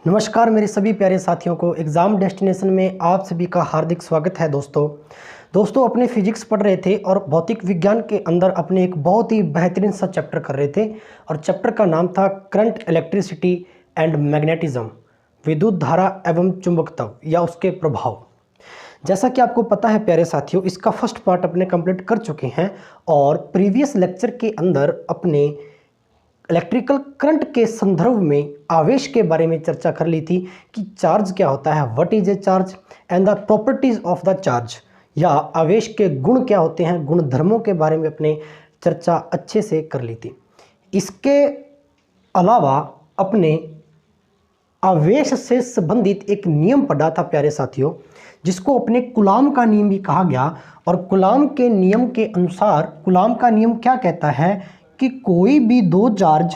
नमस्कार मेरे सभी प्यारे साथियों को एग्ज़ाम डेस्टिनेशन में आप सभी का हार्दिक स्वागत है। दोस्तों अपने फिजिक्स पढ़ रहे थे और भौतिक विज्ञान के अंदर अपने एक बहुत ही बेहतरीन सा चैप्टर कर रहे थे और चैप्टर का नाम था करंट, इलेक्ट्रिसिटी एंड मैग्नेटिज्म, विद्युत धारा एवं चुंबकत्व या उसके प्रभाव। जैसा कि आपको पता है प्यारे साथियों, इसका फर्स्ट पार्ट अपने कंप्लीट कर चुके हैं और प्रीवियस लेक्चर के अंदर अपने इलेक्ट्रिकल करंट के संदर्भ में आवेश के बारे में चर्चा कर ली थी कि चार्ज क्या होता है, what is a charge and the properties of the charge, या आवेश के गुण क्या होते हैं, गुण धर्मों के बारे में अपने चर्चा अच्छे से कर ली थी। इसके अलावा अपने आवेश से संबंधित एक नियम पढ़ा था प्यारे साथियों, जिसको अपने कूलाम का नियम भी कहा गया। और कूलाम के नियम के अनुसार कूलाम का नियम क्या कहता है कि कोई भी दो चार्ज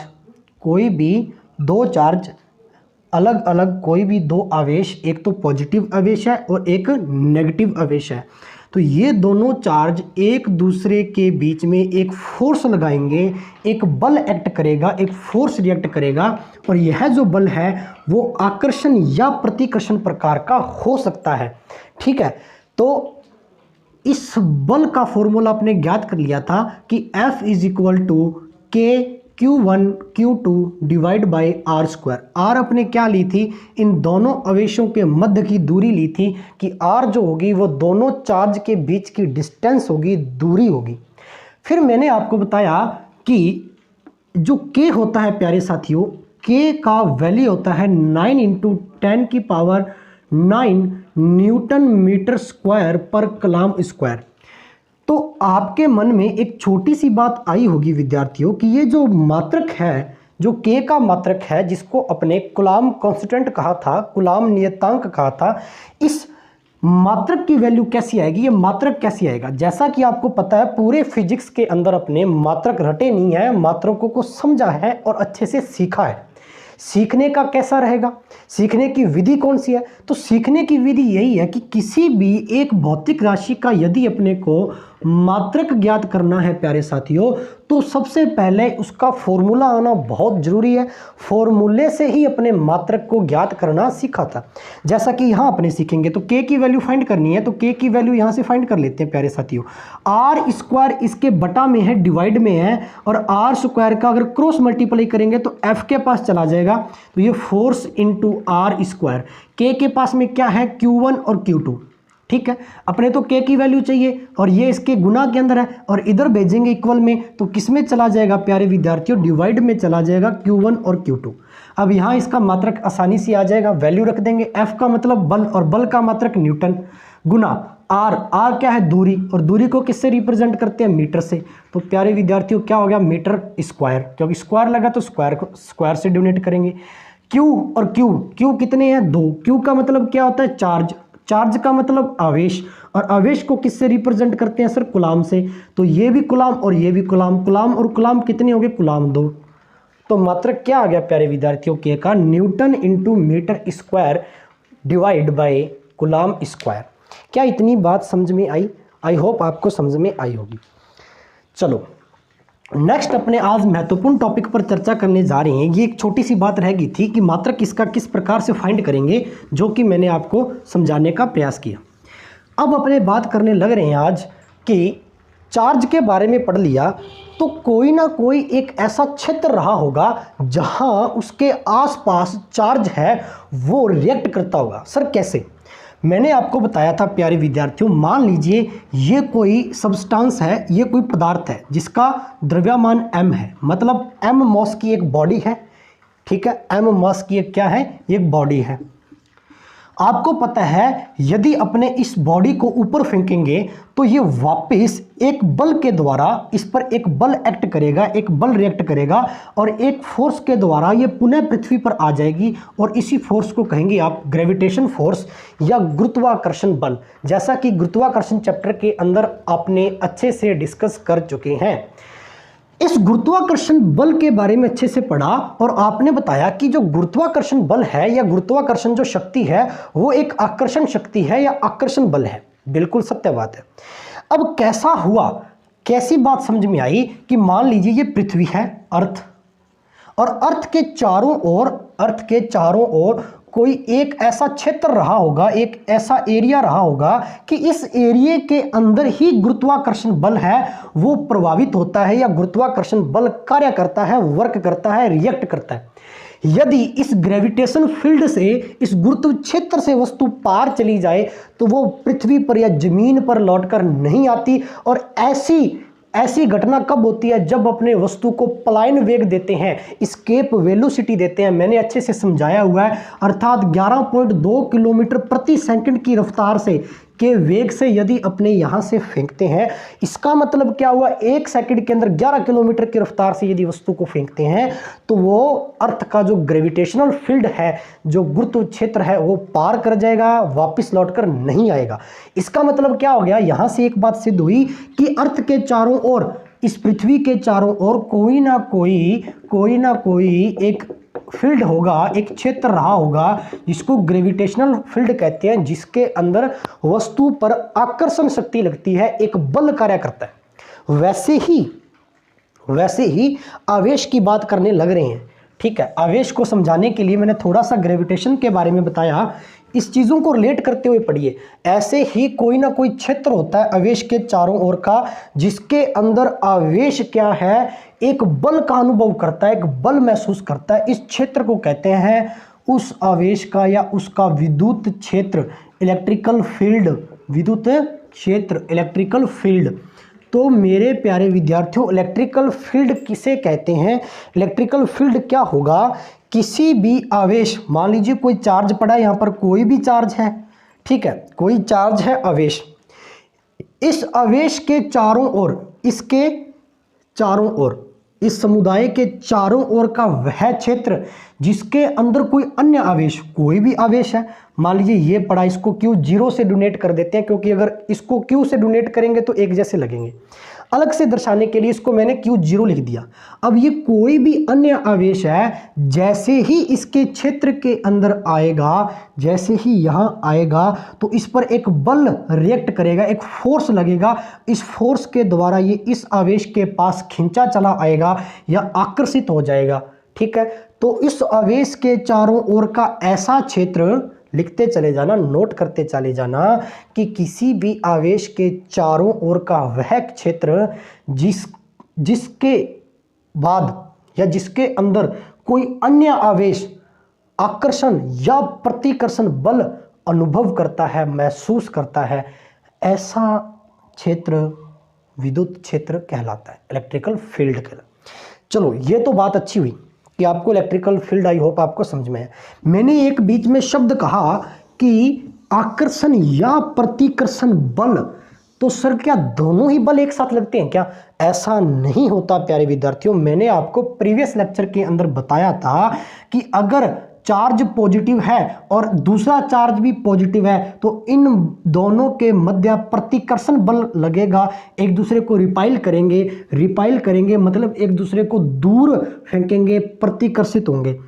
अलग अलग, कोई भी दो आवेश, एक तो पॉजिटिव आवेश है और एक नेगेटिव आवेश है, तो ये दोनों चार्ज एक दूसरे के बीच में एक फोर्स लगाएंगे, एक बल एक्ट करेगा, एक फोर्स रिएक्ट करेगा, और यह जो बल है वो आकर्षण या प्रतिकर्षण प्रकार का हो सकता है। ठीक है, तो इस बल का फॉर्मूला आपने ज्ञात कर लिया था कि F is equal to k Q1 Q2 divide by r square. R अपने क्या ली थी, इन दोनों आवेशों के मध्य की दूरी ली थी कि आर जो होगी वो दोनों चार्ज के बीच की डिस्टेंस होगी, दूरी होगी। फिर मैंने आपको बताया कि जो के होता है प्यारे साथियों, के का वैल्यू होता है 9 × 10⁹ न्यूटन मीटर स्क्वायर पर कलाम स्क्वायर। तो आपके मन में एक छोटी सी बात आई होगी विद्यार्थियों कि ये जो मात्रक है, जो के का मात्रक है, जिसको अपने कूलाम कांस्टेंट कहा था, कूलाम नियतांक कहा था, इस मात्रक की वैल्यू कैसी आएगी, ये मात्रक कैसी आएगा। जैसा कि आपको पता है पूरे फिजिक्स के अंदर अपने मात्रक रटे नहीं है, मात्रकों को समझा है और अच्छे से सीखा है। सीखने का कैसा रहेगा, सीखने की विधि कौन सी है, तो सीखने की विधि यही है कि किसी भी एक भौतिक राशि का यदि अपने को मात्रक ज्ञात करना है प्यारे साथियों, तो सबसे पहले उसका फॉर्मूला आना बहुत जरूरी है। फॉर्मूले से ही अपने मात्रक को ज्ञात करना सीखा था। जैसा कि यहाँ अपने सीखेंगे तो के की वैल्यू फाइंड करनी है, तो के की वैल्यू यहाँ से फाइंड कर लेते हैं प्यारे साथियों। आर स्क्वायर इसके बटा में है, डिवाइड में है, और आर स्क्वायर का अगर क्रॉस मल्टीप्लाई करेंगे तो एफ के पास चला जाएगा, तो ये फोर्स इंटू आर स्क्वायर। के पास में क्या है, Q1 और Q2। ठीक है, अपने तो के की वैल्यू चाहिए और ये इसके गुना के अंदर है, और इधर भेजेंगे इक्वल में, तो किस में चला जाएगा प्यारे विद्यार्थियों, डिवाइड में चला जाएगा, Q1 और Q2। अब यहाँ इसका मात्रक आसानी से आ जाएगा, वैल्यू रख देंगे, F का मतलब बल और बल का मात्रक न्यूटन, गुना R क्या है, दूरी, और दूरी को किससे रिप्रेजेंट करते हैं, मीटर से। तो प्यारे विद्यार्थियों क्या हो गया, मीटर स्क्वायर, क्योंकि स्क्वायर लगा तो स्क्वायर से डोनेट करेंगे। Q और Q कितने हैं, 2। Q का मतलब क्या होता है, चार्ज, चार्ज का मतलब आवेश, और आवेश को किससे रिप्रेजेंट करते हैं सर, कूलाम से। तो ये भी कूलाम और ये भी कूलाम, कूलाम और कूलाम कितने हो गए, कूलाम 2। तो मात्रक क्या आ गया प्यारे विद्यार्थियों, के का newton into metre square divide by coulomb square. क्या इतनी बात समझ में आई? आई होप आपको समझ में आई होगी। चलो नेक्स्ट अपने आज महत्वपूर्ण टॉपिक पर चर्चा करने जा रहे हैं। ये एक छोटी सी बात रह गई थी कि मात्रक इसका किस प्रकार से फाइंड करेंगे, जो कि मैंने आपको समझाने का प्रयास किया। अब अपने बात करने लग रहे हैं आज कि चार्ज के बारे में पढ़ लिया, तो कोई ना कोई एक ऐसा क्षेत्र रहा होगा जहां उसके आसपास चार्ज है वो रिएक्ट करता होगा। सर कैसे? मैंने आपको बताया था प्यारे विद्यार्थियों, मान लीजिए ये कोई सब्सटेंस है, ये कोई पदार्थ है जिसका द्रव्यमान m है, मतलब m मॉस की एक बॉडी है। ठीक है, m मॉस की एक क्या है, एक बॉडी है। आपको पता है यदि अपने इस बॉडी को ऊपर फेंकेंगे तो ये वापस एक बल के द्वारा इस पर एक बल एक्ट करेगा, एक बल रिएक्ट करेगा, और एक फोर्स के द्वारा ये पुनः पृथ्वी पर आ जाएगी, और इसी फोर्स को कहेंगे आप ग्रेविटेशन फोर्स या गुरुत्वाकर्षण बल। जैसा कि गुरुत्वाकर्षण चैप्टर के अंदर आपने अच्छे से डिस्कस कर चुके हैं। इस गुरुत्वाकर्षण बल के बारे में अच्छे से पढ़ा और आपने बताया कि जो गुरुत्वाकर्षण बल है या गुरुत्वाकर्षण जो शक्ति है वो एक आकर्षण शक्ति है या आकर्षण बल है। बिल्कुल सत्य बात है। अब कैसा हुआ, कैसी बात समझ में आई कि मान लीजिए ये पृथ्वी है, अर्थ, और अर्थ के चारों ओर कोई एक ऐसा क्षेत्र रहा होगा, एक ऐसा एरिया रहा होगा कि इस एरिया के अंदर ही गुरुत्वाकर्षण बल है वो प्रभावित होता है या गुरुत्वाकर्षण बल कार्य करता है, वर्क करता है, रिएक्ट करता है। यदि इस ग्रेविटेशन फील्ड से, इस गुरुत्व क्षेत्र से वस्तु पार चली जाए तो वो पृथ्वी पर या जमीन पर लौटकर नहीं आती। और ऐसी घटना कब होती है? जब अपने वस्तु को पलायन वेग देते हैं, एस्केप वेलोसिटी देते हैं। मैंने अच्छे से समझाया हुआ है, अर्थात 11.2 किलोमीटर प्रति सेकंड की रफ्तार से के वेग से यदि अपने यहां से फेंकते हैं, इसका मतलब क्या हुआ? 1 सेकंड के अंदर 11 किलोमीटर की रफ्तार से यदि वस्तु को फेंकते हैं तो वो अर्थ का जो ग्रेविटेशनल फील्ड है, जो गुरुत्व क्षेत्र है, वो पार कर जाएगा, वापस लौटकर नहीं आएगा। इसका मतलब क्या हो गया? यहां से एक बात सिद्ध हुई कि अर्थ के चारों ओर, इस पृथ्वी के चारों ओर कोई ना कोई एक फील्ड होगा, एक क्षेत्र रहा होगा जिसको ग्रेविटेशनल फील्ड कहते हैं, जिसके अंदर वस्तु पर आकर्षण शक्ति लगती है, एक बल कार्य करता है। वैसे ही आवेश की बात करने लग रहे हैं। ठीक है, आवेश को समझाने के लिए मैंने थोड़ा सा ग्रेविटेशन के बारे में बताया, इस चीज़ों को रिलेट करते हुए पढ़िए। ऐसे ही कोई ना कोई क्षेत्र होता है आवेश के चारों ओर का, जिसके अंदर आवेश क्या है? एक बल का अनुभव करता है, एक बल महसूस करता है। इस क्षेत्र को कहते हैं, उस आवेश का या उसका विद्युत क्षेत्र, इलेक्ट्रिकल फील्ड, विद्युत क्षेत्र, इलेक्ट्रिकल फील्ड। तो मेरे प्यारे विद्यार्थियों, इलेक्ट्रिकल फील्ड किसे कहते हैं? इलेक्ट्रिकल फील्ड क्या होगा? किसी भी आवेश, मान लीजिए कोई चार्ज पड़ा है, यहाँ पर कोई भी चार्ज है, ठीक है, कोई चार्ज है, आवेश। इस आवेश के चारों ओर, इसके चारों ओर, इस समुदाय के चारों ओर का वह क्षेत्र जिसके अंदर कोई अन्य आवेश, कोई भी आवेश है, मान लीजिए ये पड़ा, इसको क्यू 0 से डोनेट कर देते हैं, क्योंकि अगर इसको क्यू से डोनेट करेंगे तो एक जैसे लगेंगे। अलग से दर्शाने के लिए इसको मैंने Q0 लिख दिया। अब ये कोई भी अन्य आवेश है, जैसे ही इसके क्षेत्र के अंदर आएगा, जैसे ही यहाँ आएगा तो इस पर एक बल रिएक्ट करेगा, एक फोर्स लगेगा। इस फोर्स के द्वारा ये इस आवेश के पास खींचा चला आएगा या आकर्षित हो जाएगा। ठीक है, तो इस आवेश के चारों ओर का ऐसा क्षेत्र, लिखते चले जाना, नोट करते चले जाना, कि किसी भी आवेश के चारों ओर का वह क्षेत्र जिसके बाद या जिसके अंदर कोई अन्य आवेश आकर्षण या प्रतिकर्षण बल अनुभव करता है, महसूस करता है, ऐसा क्षेत्र विद्युत क्षेत्र कहलाता है, इलेक्ट्रिकल फील्ड कहलाता है। चलो, ये तो बात अच्छी हुई कि आपको इलेक्ट्रिकल फील्ड, आई होप आपको समझ में है। मैंने एक बीच में शब्द कहा कि आकर्षण या प्रतिकर्षण बल, तो सर क्या दोनों ही बल एक साथ लगते हैं क्या? ऐसा नहीं होता प्यारे विद्यार्थियों। मैंने आपको प्रीवियस लेक्चर के अंदर बताया था कि अगर चार्ज पॉजिटिव है और दूसरा चार्ज भी पॉजिटिव है तो इन दोनों के मध्य प्रतिकर्षण बल लगेगा, एक दूसरे को रिपाइल करेंगे मतलब एक दूसरे को दूर फेंकेंगे, प्रतिकर्षित होंगे।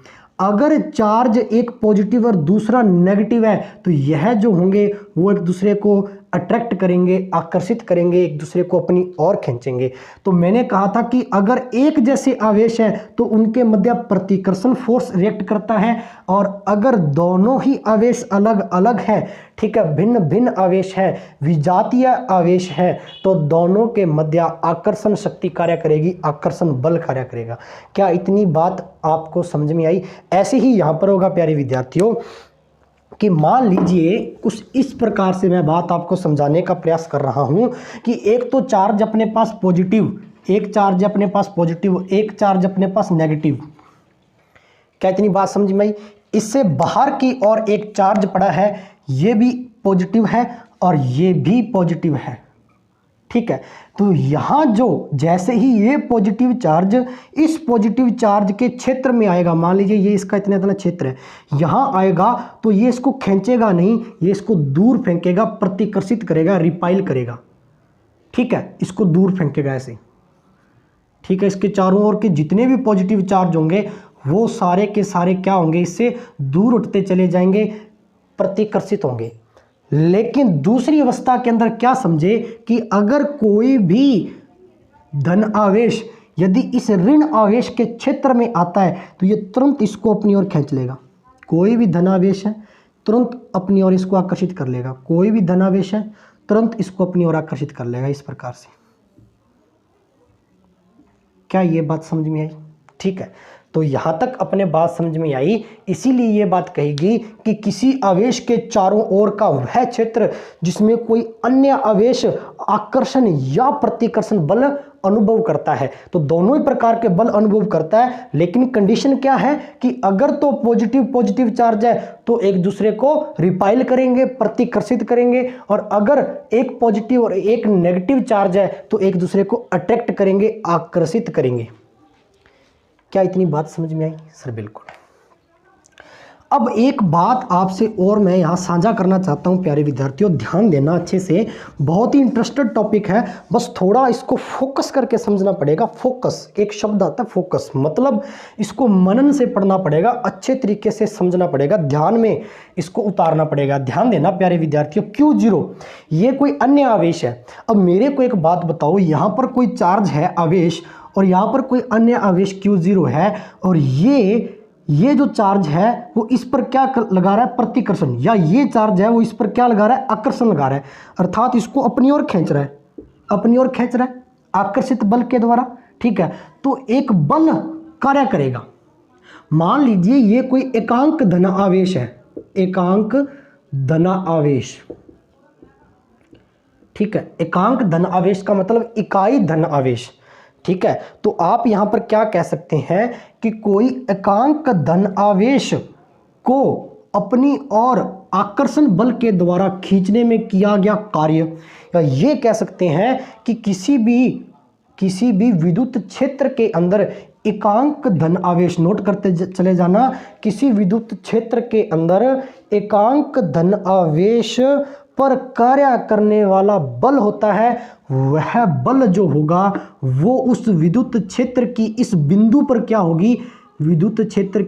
अगर चार्ज एक पॉजिटिव और दूसरा नेगेटिव है तो यह जो होंगे वो एक दूसरे को अट्रैक्ट करेंगे, आकर्षित करेंगे, एक दूसरे को अपनी ओर खींचेंगे। तो मैंने कहा था कि अगर एक जैसे आवेश है तो उनके मध्य प्रतिकर्षण फोर्स रिएक्ट करता है, और अगर दोनों ही आवेश अलग अलग है, ठीक है, भिन्न भिन्न आवेश है, विजातीय आवेश है, तो दोनों के मध्य आकर्षण शक्ति कार्य करेगी, आकर्षण बल कार्य करेगा। क्या इतनी बात आपको समझ में आई? ऐसे ही यहाँ पर होगा प्यारे विद्यार्थियों कि मान लीजिए कुछ इस प्रकार से मैं बात आपको समझाने का प्रयास कर रहा हूं कि एक तो चार्ज अपने पास पॉजिटिव, एक चार्ज अपने पास पॉजिटिव, एक चार्ज अपने पास नेगेटिव। क्या इतनी बात समझ में आई? इससे बाहर की ओर एक चार्ज पड़ा है, ये भी पॉजिटिव है और ये भी पॉजिटिव है। ठीक है, तो यहाँ जो जैसे ही ये पॉजिटिव चार्ज इस पॉजिटिव चार्ज के क्षेत्र में आएगा, मान लीजिए ये इसका इतना इतना क्षेत्र है, यहाँ आएगा तो ये इसको खींचेगा नहीं, ये इसको दूर फेंकेगा, प्रतिकर्षित करेगा, रिपाइल करेगा। ठीक है, इसको दूर फेंकेगा ऐसे। ठीक है, इसके चारों ओर के जितने भी पॉजिटिव चार्ज होंगे वो सारे के सारे क्या होंगे? इससे दूर उठते चले जाएंगे, प्रतिकर्षित होंगे। लेकिन दूसरी अवस्था के अंदर क्या समझे कि अगर कोई भी धन आवेश यदि इस ऋण आवेश के क्षेत्र में आता है तो ये तुरंत इसको अपनी ओर खींच लेगा। कोई भी धनावेश है तुरंत अपनी ओर इसको आकर्षित कर लेगा, कोई भी धनावेश है तुरंत इसको अपनी ओर आकर्षित कर लेगा, इस प्रकार से। क्या ये बात समझ में आई? ठीक है, तो यहां तक अपने बात समझ में आई। इसीलिए ये बात कहेगी कि किसी आवेश के चारों ओर का वह क्षेत्र जिसमें कोई अन्य आवेश आकर्षण या प्रतिकर्षण बल अनुभव करता है, तो दोनों ही प्रकार के बल अनुभव करता है, लेकिन कंडीशन क्या है कि अगर तो पॉजिटिव चार्ज है तो एक दूसरे को रिपाइल करेंगे, प्रतिकर्षित करेंगे, और अगर एक पॉजिटिव और एक नेगेटिव चार्ज है तो एक दूसरे को अट्रैक्ट करेंगे, आकर्षित करेंगे। क्या इतनी बात समझ में आई? सर बिल्कुल। अब एक बात आपसे और मैं यहाँ साझा करना चाहता हूँ प्यारे विद्यार्थियों, ध्यान देना अच्छे से, बहुत ही इंटरेस्टेड टॉपिक है, बस थोड़ा इसको फोकस करके समझना पड़ेगा। फोकस, एक शब्द आता है फोकस, मतलब इसको मनन से पढ़ना पड़ेगा, अच्छे तरीके से समझना पड़ेगा, ध्यान में इसको उतारना पड़ेगा। ध्यान देना प्यारे विद्यार्थियों, Q0 ये कोई अन्य आवेश है। अब मेरे को एक बात बताओ, यहाँ पर कोई चार्ज है आवेश और यहाँ पर कोई अन्य आवेश Q0 है, और ये जो चार्ज है वो इस पर क्या लगा रहा है? प्रतिकर्षण। या ये चार्ज है वो इस पर क्या लगा रहा है? आकर्षण लगा रहा है, अर्थात इसको अपनी ओर खींच रहा है, अपनी ओर खींच रहा है आकर्षित बल के द्वारा। ठीक है, तो एक बल कार्य करेगा। मान लीजिए ये कोई एकांक धन आवेश है, एकांक धन आवेश। ठीक है, एकांक धन आवेश का मतलब इकाई धन आवेश। ठीक है, तो आप यहां पर क्या कह सकते हैं कि कोई एकांक धन आवेश को अपनी ओर आकर्षण बल के द्वारा खींचने में किया गया कार्य, या ये कह सकते हैं कि किसी भी विद्युत क्षेत्र के अंदर एकांक धन आवेश, नोट करते चले जाना, किसी विद्युत क्षेत्र के अंदर एकांक धन आवेश पर कार्य करने वाला बल होता है, वह बल जो होगा वो उस विद्युत क्षेत्र की इस बिंदु पर क्या होगी? विद्युत क्षेत्र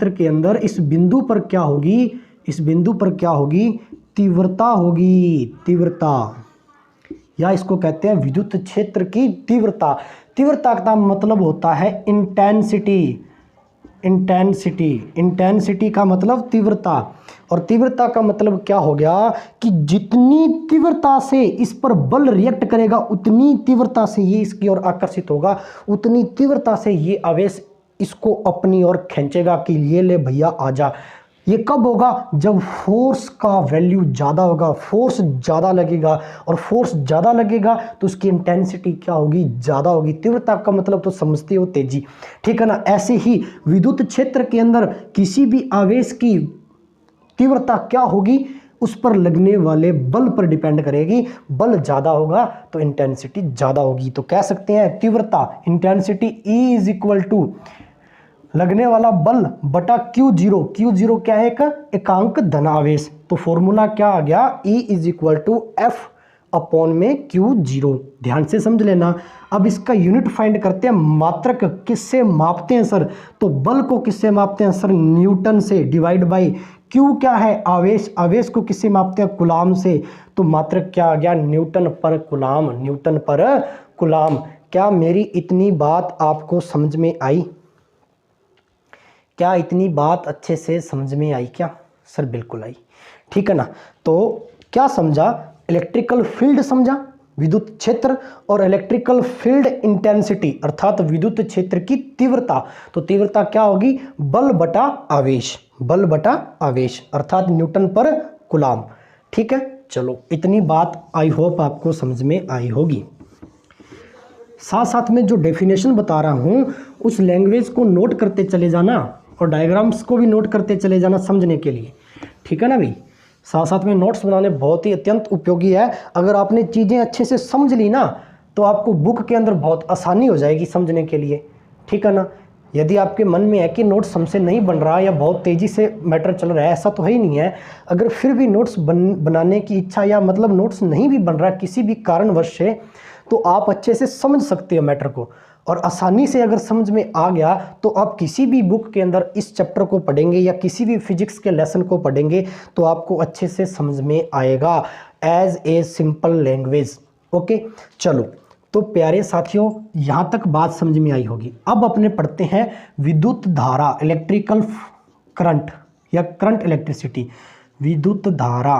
के अंदर इस बिंदु पर क्या होगी? इस बिंदु पर क्या होगी? तीव्रता होगी, तीव्रता, या इसको कहते हैं विद्युत क्षेत्र की तीव्रता। तीव्रता का मतलब होता है इंटेंसिटी, इंटेंसिटी का मतलब तीव्रता, और तीव्रता का मतलब क्या हो गया कि जितनी तीव्रता से इस पर बल रिएक्ट करेगा उतनी तीव्रता से ये इसकी ओर आकर्षित होगा, उतनी तीव्रता से ये आवेश इसको अपनी ओर खींचेगा कि ये ले भैया आजा। ये कब होगा? जब फोर्स का वैल्यू ज़्यादा होगा, फोर्स ज़्यादा लगेगा, और फोर्स ज़्यादा लगेगा तो उसकी इंटेंसिटी क्या होगी? ज़्यादा होगी। तीव्रता का मतलब तो समझते हो, तेजी। ठीक है ना? ऐसे ही विद्युत क्षेत्र के अंदर किसी भी आवेश की तीव्रता क्या होगी? उस पर लगने वाले बल पर डिपेंड करेगी। बल ज़्यादा होगा तो इंटेंसिटी ज़्यादा होगी। तो कह सकते हैं तीव्रता, intensity E is equal to लगने वाला बल बटा Q0। Q0 क्या है? एक एकांक धन आवेश। तो फॉर्मूला क्या आ गया? E is equal to F upon में Q0। ध्यान से समझ लेना। अब इसका यूनिट फाइंड करते हैं। मात्रक किससे मापते हैं सर? तो बल को किससे मापते हैं सर? न्यूटन से, डिवाइड बाई Q क्या है? आवेश। आवेश को किससे मापते हैं? कूलाम से। तो मात्रक क्या आ गया? न्यूटन पर कूलाम, न्यूटन पर कूलाम। क्या मेरी इतनी बात आपको समझ में आई? क्या इतनी बात अच्छे से समझ में आई क्या? सर बिल्कुल आई। ठीक है ना? तो क्या समझा? इलेक्ट्रिकल फील्ड समझा, विद्युत क्षेत्र, और इलेक्ट्रिकल फील्ड इंटेंसिटी अर्थात विद्युत क्षेत्र की तीव्रता। तो तीव्रता क्या होगी? बल बटा आवेश, बल बटा आवेश अर्थात न्यूटन पर कूलाम। ठीक है, चलो इतनी बात आई होप आपको समझ में आई होगी। साथ साथ में जो डेफिनेशन बता रहा हूँ उस लैंग्वेज को नोट करते चले जाना, और डायग्राम्स को भी नोट करते चले जाना समझने के लिए। ठीक है ना भाई? साथ साथ में नोट्स बनाने बहुत ही अत्यंत उपयोगी है। अगर आपने चीज़ें अच्छे से समझ ली ना तो आपको बुक के अंदर बहुत आसानी हो जाएगी समझने के लिए। ठीक है ना? यदि आपके मन में है कि नोट्स हमसे नहीं बन रहा या बहुत तेज़ी से मैटर चल रहा है, ऐसा तो है ही नहीं है। अगर फिर भी नोट्स बनाने की इच्छा, या मतलब नोट्स नहीं भी बन रहा किसी भी कारणवश से, तो आप अच्छे से समझ सकते हो मैटर को, और आसानी से अगर समझ में आ गया तो आप किसी भी बुक के अंदर इस चैप्टर को पढ़ेंगे या किसी भी फिजिक्स के लेसन को पढ़ेंगे तो आपको अच्छे से समझ में आएगा as a simple language. Okay, चलो तो प्यारे साथियों यहाँ तक बात समझ में आई होगी। अब अपने पढ़ते हैं विद्युत धारा, इलेक्ट्रिकल करंट या करंट इलेक्ट्रिसिटी, विद्युत धारा,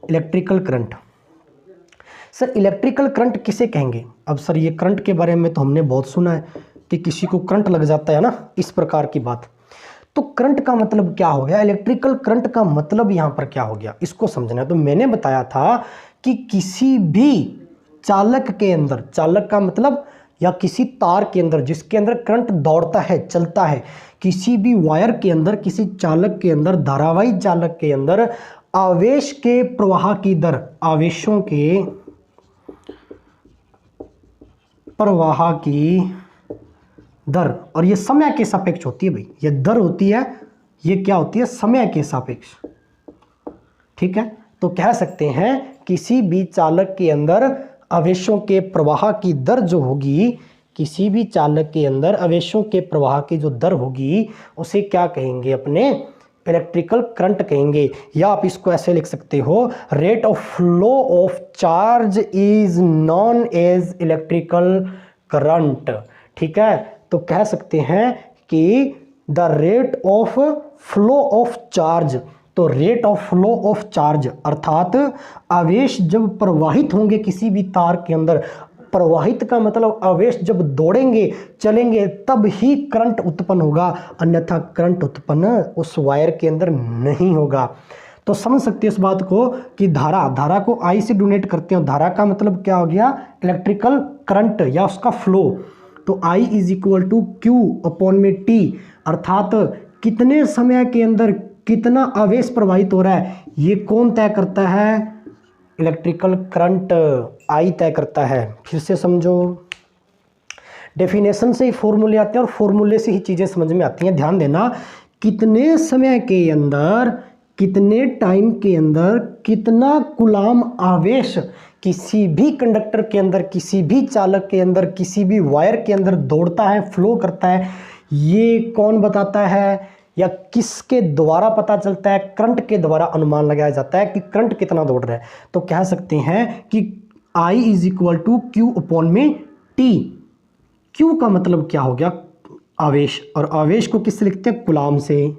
electrical current. Sir electrical current किसे कहेंगे? अब सर ये करंट के बारे में तो हमने बहुत सुना है कि किसी को करंट लग जाता है ना, इस प्रकार की बात। तो करंट का मतलब क्या हो गया, इलेक्ट्रिकल करंट का मतलब यहाँ पर क्या हो गया, इसको समझना है। तो मैंने बताया था कि किसी भी चालक के अंदर, चालक का मतलब या किसी तार के अंदर जिसके अंदर करंट दौड़ता है, चलता है, किसी भी वायर के अंदर, किसी चालक के अंदर, धारावाही चालक के अंदर आवेश के प्रवाह की दर, आवेशों के प्रवाह की दर, और ये समय के सापेक्ष होती है भाई, ये दर होती है, ये क्या होती है, समय के सापेक्ष। ठीक है, तो कह सकते हैं किसी भी चालक के अंदर आवेशों के प्रवाह की दर जो होगी, किसी भी चालक के अंदर आवेशों के प्रवाह की जो दर होगी उसे क्या कहेंगे, अपने इलेक्ट्रिकल करंट कहेंगे। या आप इसको ऐसे लिख सकते हो, rate of flow of charge is known as electrical current. ठीक है, तो कह सकते हैं कि the rate of flow of charge, तो rate of flow of charge अर्थात आवेश जब प्रवाहित होंगे किसी भी तार के अंदर, प्रवाहित का मतलब आवेश जब दौड़ेंगे, चलेंगे, तब ही करंट उत्पन्न होगा, अन्यथा करंट उत्पन्न उस वायर के अंदर नहीं होगा। तो समझ सकते हैं इस बात को कि धारा को I से डोनेट करते हैं, धारा का मतलब क्या हो गया, इलेक्ट्रिकल करंट या उसका फ्लो। तो I is equal to Q upon में T, अर्थात कितने समय के अंदर कितना आवेश प्रवाहित हो रहा है, ये कौन तय करता है, इलेक्ट्रिकल करंट I तय करता है। फिर से समझो, डेफिनेशन से ही फॉर्मूले आते हैं और फॉर्मूले से ही चीज़ें समझ में आती हैं। ध्यान देना, कितने समय के अंदर, कितने टाइम के अंदर कितना कुलाम आवेश किसी भी कंडक्टर के अंदर, किसी भी चालक के अंदर, किसी भी वायर के अंदर दौड़ता है, फ्लो करता है, ये कौन बताता है या किसके द्वारा पता चलता है, करंट के द्वारा अनुमान लगाया जाता है कि करंट कितना दौड़ रहा है। तो कह सकते हैं कि I is equal to Q upon में T। Q का मतलब क्या हो गया, आवेश, और आवेश को किससे लिखते हैं, कुलाम से,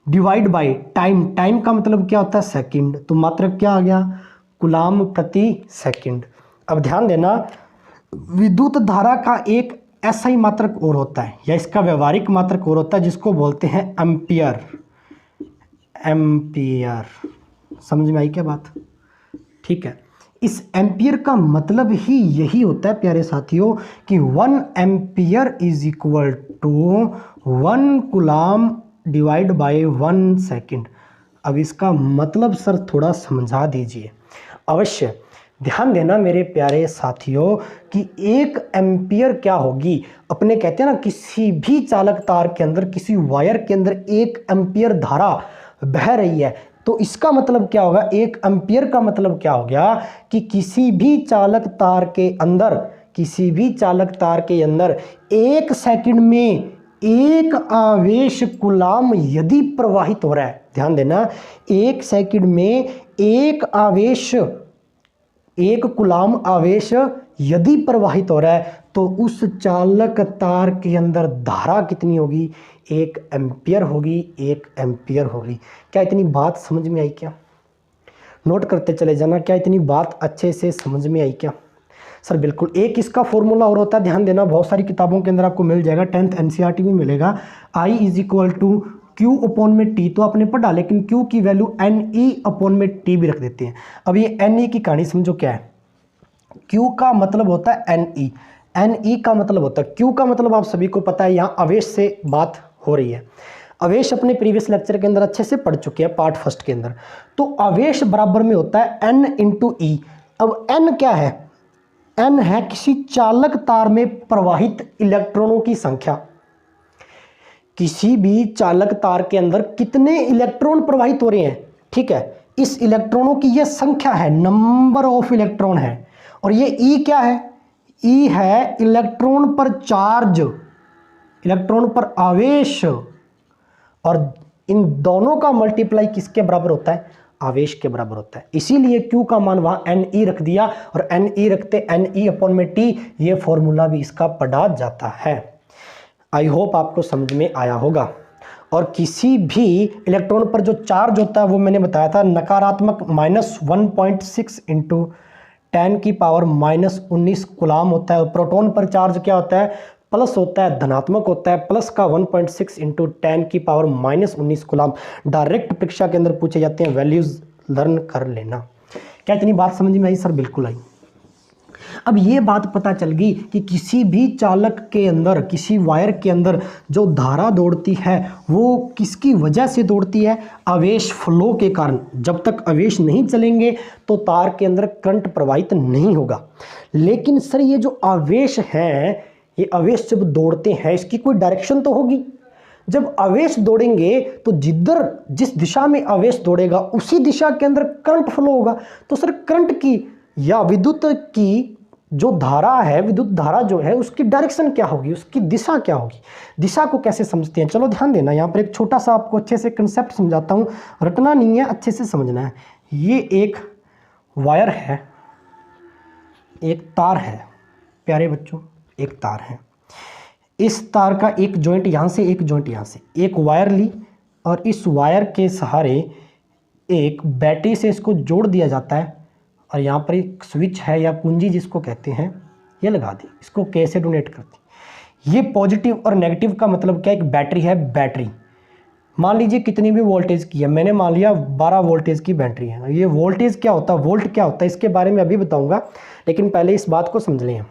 डिवाइड बाय टाइम, टाइम का मतलब क्या होता है, सेकंड, तो मात्रक क्या आ गया, कुलाम प्रति सेकंड। अब ध्यान देना, विद्युत धारा का एक ऐसा ही मात्रक और होता है, या इसका व्यवहारिक मात्रक और होता है, जिसको बोलते हैं एम्पियर। एम्पियर, समझ में आई क्या बात? ठीक है, इस एम्पियर का मतलब ही यही होता है प्यारे साथियों कि 1 ampere is equal to 1 coulomb divide by 1 second. अब इसका मतलब सर थोड़ा समझा दीजिए। अवश्य ध्यान देना मेरे प्यारे साथियों कि 1 एम्पियर क्या होगी, अपने कहते हैं ना, किसी भी चालक तार के अंदर, किसी वायर के अंदर 1 एम्पियर धारा बह रही है, तो इसका मतलब क्या होगा, 1 एम्पियर का मतलब क्या हो गया कि किसी भी चालक तार के अंदर, किसी भी चालक तार के अंदर 1 सेकंड में 1 आवेश कुलाम यदि प्रवाहित हो रहा है, ध्यान देना, 1 सेकंड में 1 आवेश, 1 कुलाम आवेश यदि प्रवाहित हो रहा है, तो उस चालक तार के अंदर धारा कितनी होगी, 1 एम्पियर होगी, 1 एम्पियर होगी। क्या इतनी बात समझ में आई क्या? नोट करते चले जाना, क्या इतनी बात अच्छे से समझ में आई क्या? सर बिल्कुल। एक इसका फॉर्मूला और होता है, ध्यान देना, बहुत सारी किताबों के अंदर आपको मिल जाएगा, 10th NCERT में मिलेगा। I is equal to Q upon में T, तो आपने पढ़ा, लेकिन Q की वैल्यू NE अपॉन में T भी रख देते हैं। अब ये NE की कहानी समझो क्या है। Q का मतलब होता है NE, NE का मतलब होता है, Q का मतलब आप सभी को पता है, यहाँ आवेश से बात हो रही है। आवेश अपने प्रीवियस लेक्चर के अंदर अच्छे से पढ़ चुके हैं, पार्ट फर्स्ट के अंदर। तो आवेश बराबर में होता है N इंटू E। अब N क्या है, N है किसी चालक तार में प्रवाहित इलेक्ट्रॉनों की संख्या। किसी भी चालक तार के अंदर कितने इलेक्ट्रॉन प्रवाहित हो रहे हैं, ठीक है, इस इलेक्ट्रॉनों की यह संख्या है, नंबर ऑफ इलेक्ट्रॉन है। और ये E क्या है, E है इलेक्ट्रॉन पर चार्ज, इलेक्ट्रॉन पर आवेश, और इन दोनों का मल्टीप्लाई किसके बराबर होता है, आवेश के बराबर होता है। इसीलिए Q का मान वहां NE रख दिया, और NE रखते NE अपॉन में T, ये फॉर्मूला भी इसका पढ़ा जाता है। आई होप आपको समझ में आया होगा। और किसी भी इलेक्ट्रॉन पर जो चार्ज होता है वो मैंने बताया था नकारात्मक -1.6 इंटू 10⁻⁻19 कूलाम होता है। और प्रोटॉन पर चार्ज क्या होता है, प्लस होता है, धनात्मक होता है, प्लस का 1.6 इंटू 10⁻⁻19 कूलाम। डायरेक्ट परीक्षा के अंदर पूछे जाते हैं, वैल्यूज लर्न कर लेना। क्या इतनी बात समझ में आई सर? बिल्कुल आई। अब ये बात पता चल गई कि किसी भी चालक के अंदर, किसी वायर के अंदर जो धारा दौड़ती है वो किसकी वजह से दौड़ती है? आवेश फ्लो के कारण। जब तक आवेश नहीं चलेंगे तो तार के अंदर करंट प्रवाहित नहीं होगा। लेकिन सर ये जो आवेश हैं, ये आवेश जब दौड़ते हैं इसकी कोई डायरेक्शन तो होगी। जब आवेश दौड़ेंगे तो जिस दिशा में आवेश दौड़ेगा उसी दिशा के अंदर करंट फ्लो होगा। तो सर करंट की या विद्युत की जो धारा है, विद्युत धारा जो है उसकी डायरेक्शन क्या होगी, उसकी दिशा क्या होगी? दिशा को कैसे समझते हैं? चलो ध्यान देना, यहाँ पर एक छोटा सा आपको अच्छे से कंसेप्ट समझाता हूँ, रटना नहीं है, अच्छे से समझना है। ये एक वायर है, एक तार है प्यारे बच्चों, एक तार है। इस तार का एक जॉइंट यहाँ से, एक जॉइंट यहाँ से, एक वायर ली और इस वायर के सहारे एक बैटरी से इसको जोड़ दिया जाता है और यहाँ पर एक स्विच है या कुंजी जिसको कहते हैं, ये लगा दी। इसको कैसे डोनेट करती? ये पॉजिटिव और नेगेटिव का मतलब क्या? एक बैटरी है, बैटरी मान लीजिए कितनी भी वोल्टेज की है, मैंने मान लिया 12 वोल्टेज की बैटरी है। ये वोल्टेज क्या होता है, वोल्ट क्या होता है, इसके बारे में अभी बताऊंगा, लेकिन पहले इस बात को समझ लें।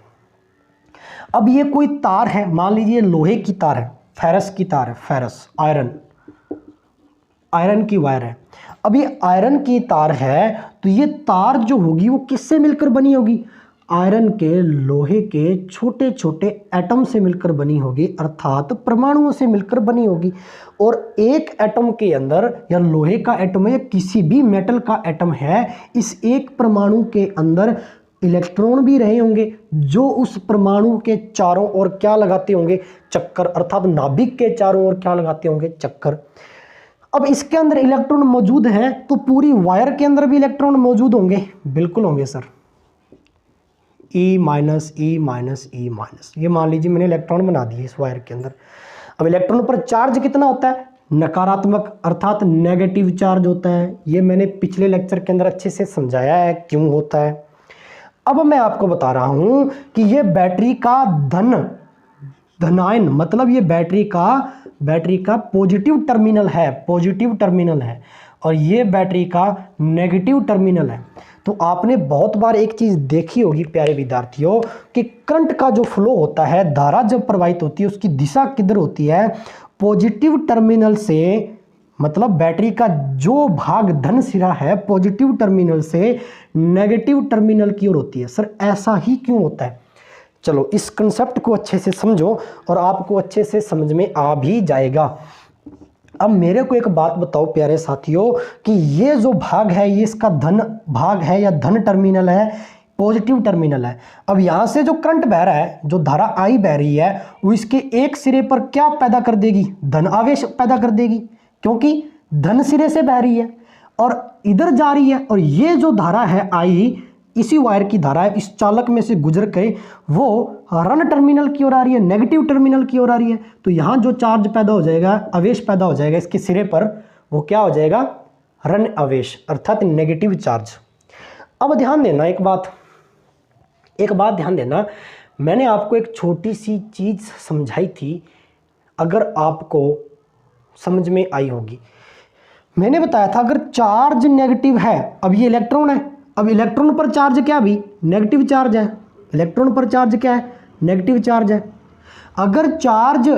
अब ये कोई तार है, मान लीजिए लोहे की तार है, फेरस की तार है, फेरस आयरन की वायर है। अब ये आयरन की तार है तो ये तार जो होगी वो किससे मिलकर बनी होगी? आयरन के, लोहे के छोटे छोटे एटम से मिलकर बनी होगी, अर्थात परमाणुओं से मिलकर बनी होगी। और एक एटम के अंदर, या लोहे का एटम है या किसी भी मेटल का एटम है, इस एक परमाणु के अंदर इलेक्ट्रॉन भी रहे होंगे जो उस परमाणु के चारों ओर क्या लगाते होंगे? चक्कर, अर्थात नाभिक के चारों ओर क्या लगाते होंगे? चक्कर। अब इसके अंदर इलेक्ट्रॉन मौजूद हैं तो पूरी वायर के अंदर भी इलेक्ट्रॉन मौजूद होंगे? बिल्कुल होंगे sir. E minus, E minus, E minus, ये मान लीजिए मैंने इलेक्ट्रॉन बना दिए इस वायर के अंदर। अब इलेक्ट्रॉन पर चार्ज कितना होता है? नकारात्मक, अर्थात नेगेटिव चार्ज होता है। ये मैंने पिछले लेक्चर के अंदर अच्छे से समझाया है क्यों होता है। अब मैं आपको बता रहा हूं कि ये बैटरी का धनायन, मतलब ये बैटरी का पॉजिटिव टर्मिनल है, पॉजिटिव टर्मिनल है, और ये बैटरी का नेगेटिव टर्मिनल है। तो आपने बहुत बार एक चीज़ देखी होगी प्यारे विद्यार्थियों कि करंट का जो फ्लो होता है, धारा जब प्रवाहित होती है उसकी दिशा किधर होती है? पॉजिटिव टर्मिनल से, मतलब बैटरी का जो भाग धन सिरा है पॉजिटिव टर्मिनल से नेगेटिव टर्मिनल की ओर होती है। सर ऐसा ही क्यों होता है? चलो इस कंसेप्ट को अच्छे से समझो और आपको अच्छे से समझ में आ भी जाएगा। अब मेरे को एक बात बताओ प्यारे साथियों कि ये जो भाग है ये इसका धन भाग है या धन टर्मिनल है, पॉजिटिव टर्मिनल है। अब यहाँ से जो करंट बह रहा है, जो धारा आई बह रही है, वो इसके एक सिरे पर क्या पैदा कर देगी? धन आवेश पैदा कर देगी, क्योंकि धन सिरे से बह रही है और इधर जा रही है। और ये जो धारा है आई, इसी वायर की धारा है, इस चालक में से गुजर के वो ऋण टर्मिनल की ओर आ रही है, नेगेटिव टर्मिनल की ओर आ रही है। तो यहाँ जो चार्ज पैदा हो जाएगा, आवेश पैदा हो जाएगा इसके सिरे पर, वो क्या हो जाएगा? ऋण आवेश, अर्थात नेगेटिव चार्ज। अब ध्यान देना एक बात ध्यान देना, मैंने आपको एक छोटी सी चीज समझाई थी, अगर आपको समझ में आई होगी। मैंने बताया था अगर चार्ज नेगेटिव है, अब ये इलेक्ट्रॉन है, अब इलेक्ट्रॉन पर चार्ज क्या भी? नेगेटिव चार्ज है। इलेक्ट्रॉन पर चार्ज क्या है? नेगेटिव चार्ज है। अगर चार्ज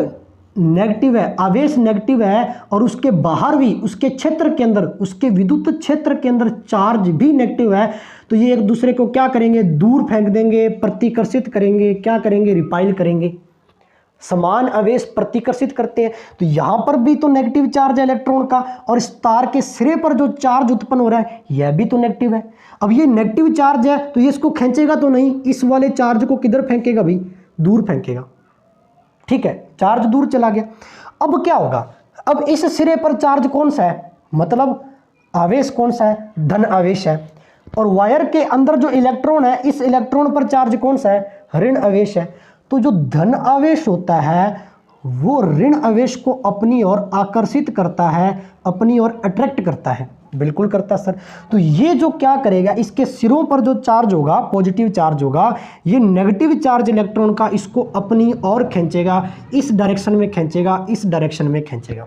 नेगेटिव है, आवेश नेगेटिव है, और उसके बाहर भी, उसके क्षेत्र के अंदर, उसके विद्युत क्षेत्र के अंदर चार्ज भी नेगेटिव है, तो ये एक दूसरे को क्या करेंगे? दूर फेंक देंगे, प्रतिकर्षित करेंगे, क्या करेंगे? रिपाइल करेंगे। समान आवेश प्रतिकर्षित करते हैं। तो यहां पर भी तो नेगेटिव चार्ज है इलेक्ट्रॉन का, और इस तार के सिरे पर जो चार्ज उत्पन्न हो रहा है यह भी तो नेगेटिव है। अब ये नेगेटिव चार्ज है तो ये इसको खींचेगा तो नहीं, इस वाले चार्ज को किधर फेंकेगा भाई? दूर फेंकेगा। ठीक है, चार्ज दूर चला गया। अब क्या होगा? अब इस सिरे पर चार्ज कौन सा है, मतलब आवेश कौन सा है? धन आवेश है। और वायर के अंदर जो इलेक्ट्रॉन है, इस इलेक्ट्रॉन पर चार्ज कौन सा है? ऋण आवेश है। तो जो धन आवेश होता है वो ऋण आवेश को अपनी ओर आकर्षित करता है, अपनी ओर अट्रैक्ट करता है। बिल्कुल करता है सर। तो ये जो क्या करेगा, इसके सिरों पर जो चार्ज होगा, पॉजिटिव चार्ज होगा, ये नेगेटिव चार्ज इलेक्ट्रॉन का इसको अपनी ओर खींचेगा, इस डायरेक्शन में खींचेगा, इस डायरेक्शन में खींचेगा,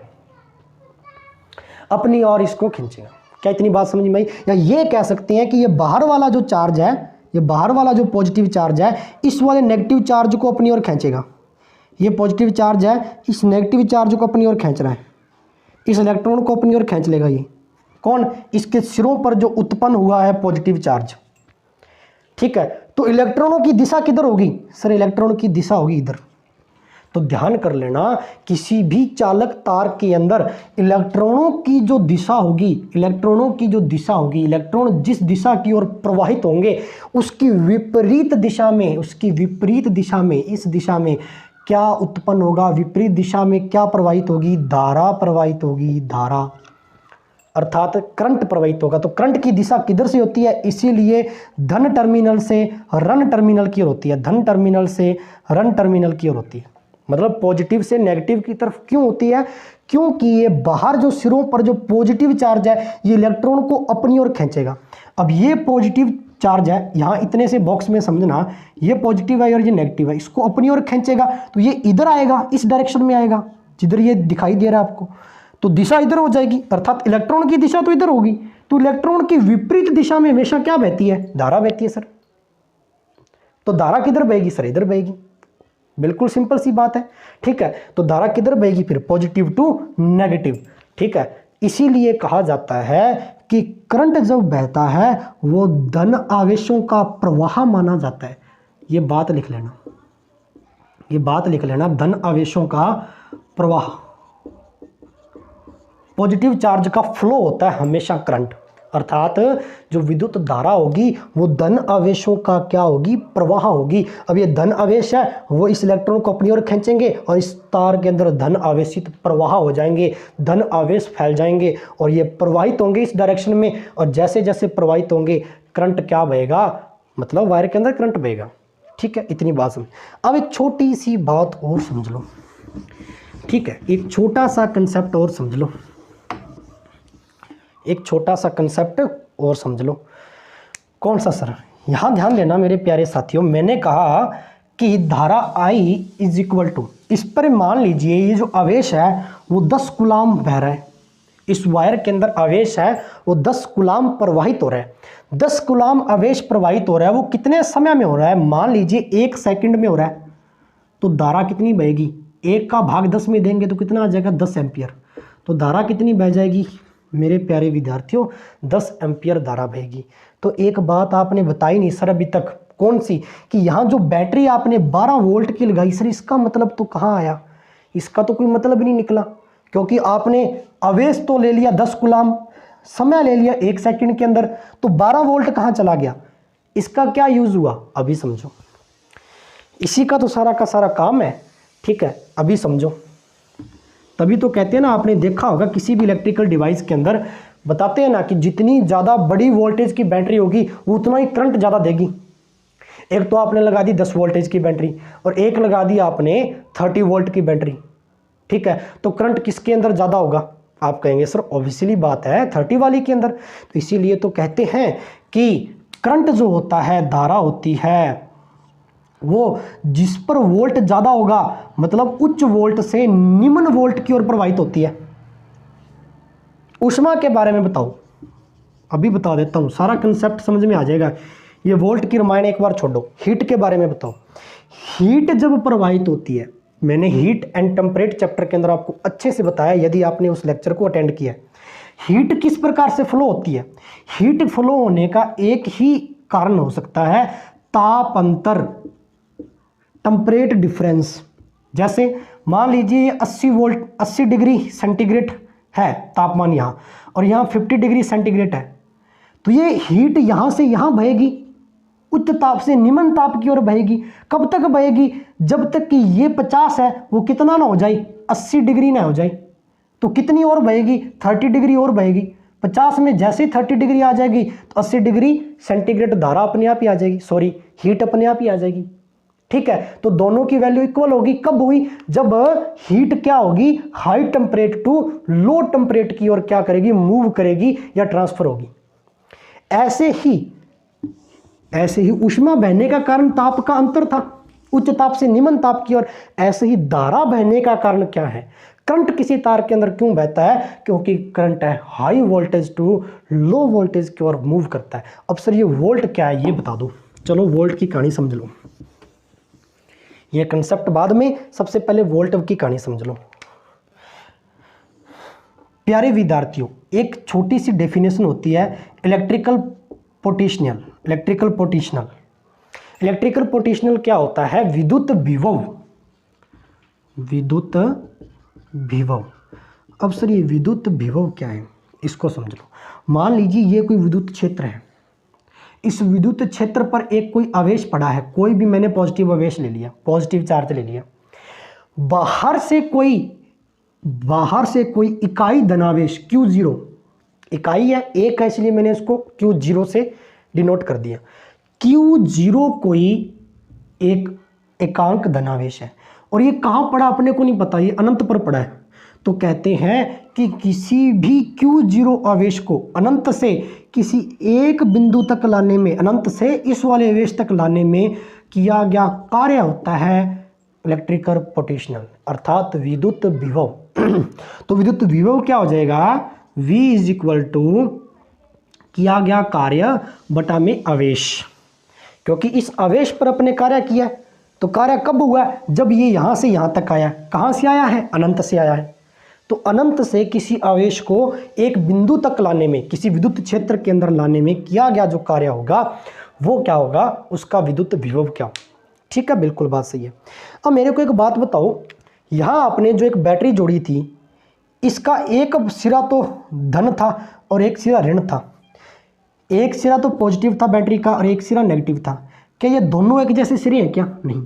अपनी ओर इसको खींचेगा। क्या इतनी बात समझ में आई? या ये कह सकते हैं कि ये बाहर वाला जो चार्ज है, ये बाहर वाला जो पॉजिटिव चार्ज है, इस वाले नेगेटिव चार्ज को अपनी ओर खींचेगा। ये पॉजिटिव चार्ज है, इस नेगेटिव चार्ज को अपनी ओर खींच रहा है, इस इलेक्ट्रॉन को अपनी ओर खींच लेगा। ये कौन? इसके सिरों पर जो उत्पन्न हुआ है पॉजिटिव चार्ज। ठीक है, तो इलेक्ट्रॉनों की दिशा किधर होगी सर? इलेक्ट्रॉन की दिशा होगी इधर। तो ध्यान कर लेना, किसी भी चालक तार के अंदर इलेक्ट्रॉनों की जो दिशा होगी, इलेक्ट्रॉनों की जो दिशा होगी, इलेक्ट्रॉन जिस दिशा की ओर प्रवाहित होंगे उसकी विपरीत दिशा में, उसकी विपरीत दिशा में, इस दिशा में क्या उत्पन्न होगा? विपरीत दिशा में क्या प्रवाहित होगी? धारा प्रवाहित होगी, धारा, अर्थात करंट प्रवाहित होगा। तो करंट की दिशा किधर से होती है? इसीलिए धन टर्मिनल से ऋण टर्मिनल की ओर होती है, धन टर्मिनल से ऋण टर्मिनल की ओर होती है। मतलब पॉजिटिव से नेगेटिव की तरफ क्यों होती है? क्योंकि ये बाहर जो सिरों पर जो पॉजिटिव चार्ज है, ये इलेक्ट्रॉन को अपनी ओर खींचेगा। अब ये पॉजिटिव चार्ज है, यहाँ इतने से बॉक्स में समझना, ये पॉजिटिव है और ये नेगेटिव है, इसको अपनी ओर खींचेगा तो ये इधर आएगा, इस डायरेक्शन में आएगा जिधर ये दिखाई दे रहा है आपको। तो दिशा इधर हो जाएगी, अर्थात इलेक्ट्रॉन की दिशा तो इधर होगी। तो इलेक्ट्रॉन की विपरीत दिशा में हमेशा क्या बहती है? धारा बहती है सर। तो धारा किधर बहेगी सर? इधर बहेगी। बिल्कुल सिंपल सी बात है। ठीक है, तो धारा किधर बहेगी फिर? Positive to negative. ठीक है, इसीलिए कहा जाता है कि करंट जब बहता है वो धन आवेशों का प्रवाह माना जाता है। ये बात लिख लेना, ये बात लिख लेना, धन आवेशों का प्रवाह, पॉजिटिव चार्ज का फ्लो होता है हमेशा करंट, अर्थात जो विद्युत धारा होगी वो धन आवेशों का क्या होगी? प्रवाह होगी। अब ये धन आवेश है, वो इस इलेक्ट्रॉन को अपनी ओर खींचेंगे और इस तार के अंदर धन आवेशित प्रवाह हो जाएंगे, धन आवेश फैल जाएंगे और ये प्रवाहित होंगे इस डायरेक्शन में। और जैसे जैसे प्रवाहित होंगे करंट क्या बहेगा? मतलब वायर के अंदर करंट बहेगा। ठीक है, इतनी बात समझ। अब एक छोटी सी बात और समझ लो। ठीक है, एक छोटा सा कंसेप्ट और समझ लो, एक छोटा सा कंसेप्ट और समझ लो। कौन सा सर? यहाँ ध्यान देना मेरे प्यारे साथियों, मैंने कहा कि धारा I इज इक्वल टू, इस पर मान लीजिए ये जो आवेश है वो 10 कूलाम बह रहा है, इस वायर के अंदर आवेश है वो 10 कूलाम प्रवाहित हो रहा है। 10 कूलाम आवेश प्रवाहित हो रहा है, वो कितने समय में हो रहा है? मान लीजिए 1 सेकंड में हो रहा है। तो धारा कितनी बहेगी? 1 का भाग 10 में देंगे तो कितना आ जाएगा? 10 एम्पियर। तो धारा कितनी बह जाएगी मेरे प्यारे विद्यार्थियों? 10 एम्पियर धारा बहेगी। तो एक बात आपने बताई नहीं सर अभी तक, कौन सी? कि यहाँ जो बैटरी आपने 12 वोल्ट की लगाई सर, इसका मतलब तो कहाँ आया? इसका तो कोई मतलब ही नहीं निकला, क्योंकि आपने आवेश तो ले लिया 10 कूलाम, समय ले लिया 1 सेकंड के अंदर, तो 12 वोल्ट कहाँ चला गया? इसका क्या यूज हुआ? अभी समझो, इसी का तो सारा का सारा काम है। ठीक है, अभी समझो। तभी तो कहते हैं ना, आपने देखा होगा किसी भी इलेक्ट्रिकल डिवाइस के अंदर बताते हैं ना कि जितनी ज़्यादा बड़ी वोल्टेज की बैटरी होगी वो उतना ही करंट ज़्यादा देगी। एक तो आपने लगा दी 10 वोल्टेज की बैटरी और एक लगा दी आपने 30 वोल्ट की बैटरी। ठीक है, तो करंट किसके अंदर ज़्यादा होगा? आप कहेंगे सर ऑब्वियसली बात है 30 वाली के अंदर। तो इसीलिए तो कहते हैं कि करंट जो होता है, धारा होती है, वो जिस पर वोल्ट ज़्यादा होगा, मतलब उच्च वोल्ट से निम्न वोल्ट की ओर प्रवाहित होती है। ऊष्मा के बारे में बताओ, अभी बता देता हूँ, सारा कंसेप्ट समझ में आ जाएगा। ये वोल्ट की रामायण एक बार छोड़ो, हीट के बारे में बताओ। हीट जब प्रवाहित होती है, मैंने हीट एंड टेम्परेट चैप्टर के अंदर आपको अच्छे से बताया यदि आपने उस लेक्चर को अटेंड किया। हीट किस प्रकार से फ्लो होती है? हीट फ्लो होने का एक ही कारण हो सकता है, ताप अंतर, टेम्परेट डिफरेंस। जैसे मान लीजिए ये 80 डिग्री सेंटीग्रेड है तापमान यहाँ, और यहाँ 50 डिग्री सेंटीग्रेड है, तो ये हीट यहाँ से यहाँ बहेगी, उच्च ताप से निम्न ताप की ओर बहेगी। कब तक बहेगी? जब तक कि ये 50 है वो कितना ना हो जाए, 80 डिग्री ना हो जाए। तो कितनी और बहेगी? 30 डिग्री और बहेगी। 50 में जैसे 30 डिग्री आ जाएगी तो 80 डिग्री सेंटीग्रेड धारा अपने आप ही आ जाएगी, सॉरी हीट अपने आप ही आ जाएगी। ठीक है, तो दोनों की वैल्यू इक्वल होगी। कब हुई? जब हीट क्या होगी, high temperature to low temperature की ओर क्या करेगी, मूव करेगी या ट्रांसफर होगी। ऐसे ही ऊष्मा बहने का कारण ताप का अंतर था, उच्च ताप से निम्न ताप की ओर। ऐसे ही धारा बहने का कारण क्या है, करंट किसी तार के अंदर क्यों बहता है, क्योंकि करंट है high voltage to low voltage की ओर मूव करता है। अब सर ये वोल्ट क्या है ये बता दो। चलो वोल्ट की कहानी समझ लो, ये कंसेप्ट बाद में, सबसे पहले वोल्ट की कहानी समझ लो। प्यारे विद्यार्थियों, एक छोटी सी डेफिनेशन होती है इलेक्ट्रिकल पोटेंशियल। इलेक्ट्रिकल पोटेंशियल क्या होता है, विद्युत विभव। अब सर ये विद्युत विभव क्या है, इसको समझ लो। मान लीजिए ये कोई विद्युत क्षेत्र है, इस विद्युत क्षेत्र पर एक कोई आवेश पड़ा है, कोई भी मैंने पॉजिटिव आवेश ले लिया, पॉजिटिव चार्ज ले लिया। बाहर से कोई इकाई धनावेश Q0, इकाई है, एक है, इसलिए मैंने इसको Q0 से डिनोट कर दिया। Q0 कोई एक एकांक धनावेश है, और ये कहाँ पड़ा अपने को नहीं पता, ये अनंत पर पड़ा है। तो कहते हैं कि किसी भी Q0 आवेश को अनंत से किसी एक बिंदु तक लाने में, अनंत से इस वाले आवेश तक लाने में किया गया कार्य होता है इलेक्ट्रिकल पोटेंशियल, अर्थात विद्युत विभव। तो विद्युत विभव क्या हो जाएगा, V इज इक्वल टू किया गया कार्य बटा में आवेश, क्योंकि इस आवेश पर अपने कार्य किया। तो कार्य कब हुआ, जब ये यहाँ से यहाँ तक आया। कहाँ से आया है, अनंत से आया है। तो अनंत से किसी आवेश को एक बिंदु तक लाने में, किसी विद्युत क्षेत्र के अंदर लाने में किया गया जो कार्य होगा वो क्या होगा, उसका विद्युत विभव क्या होगा। ठीक है, बिल्कुल बात सही है। अब मेरे को एक बात बताओ, यहाँ आपने जो एक बैटरी जोड़ी थी, इसका एक सिरा तो धन था और एक सिरा ऋण था। एक सिरा तो पॉजिटिव था बैटरी का और एक सिरा नेगेटिव था। क्या ये दोनों एक जैसे सिरे हैं क्या? नहीं,